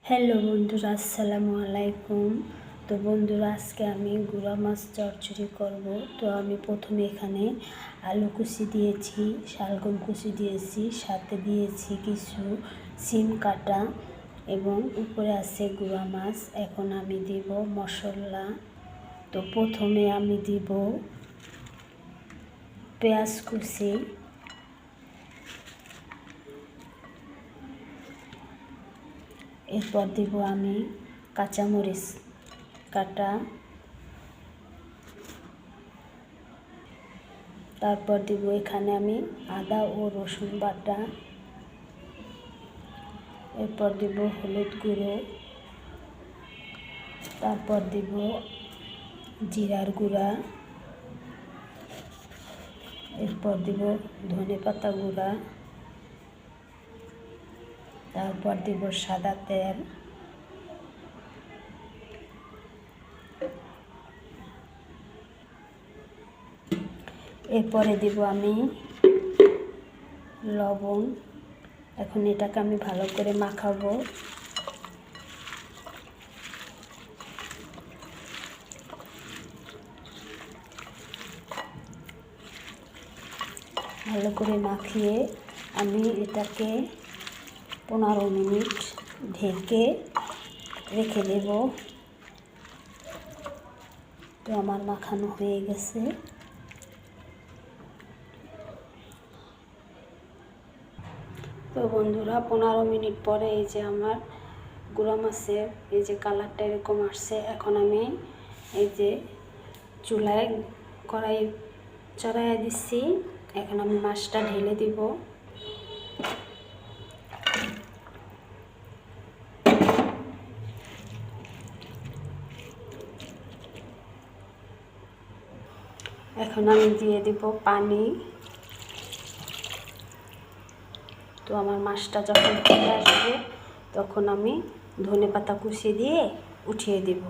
Hello বন্ধুরা, আসসালামু আলাইকুম। তো বন্ধুরা, আজকে আমি গুঁড়া মাছ চচ্চড়ি করব। তো আমি প্রথমে এখানে আলু কুচি দিয়েছি, শালগম কুচি দিয়েছি, সাথে দিয়েছি কিছু সিম কাটা এবং উপরে আছে গুঁড়া মাছ। এখন আমি দিব মশলা। তো প্রথমে আমি দিব পেঁয়াজ কুচি, এরপর দিব আমি কাঁচামরিচ কাটা, তারপর দিব এখানে আমি আদা ও রসুন বাটা, এরপর দিব হলুদ গুঁড়ো, তারপর দিব জিরার গুঁড়া, এরপর দিব ধনেপাতা গুঁড়া, তারপর দিব সাদা তেল, এরপরে দিব আমি লবণ। এখন এটাকে আমি ভালো করে মাখাবো। ভালো করে মাখিয়ে আমি এটাকে 15 মিনিট ঢেকে রেখে দেব। তো আমার মাখানো হয়ে গেছে। তো বন্ধুরা, 15 মিনিট পরে এই যে আমার গুঁড়া মাছের এই যে কালারটা এরকম আসছে। এখন আমি এই যে চুলায় কড়াই চড়াইয়া দিচ্ছি। এখন আমি মাছটা ঢেলে দিব। এখন আমি দিয়ে দিব পানি। তো আমার মাছটা যখন ফুটে আসবে তখন আমি ধনেপাতা কুচি দিয়ে উঠিয়ে দেব।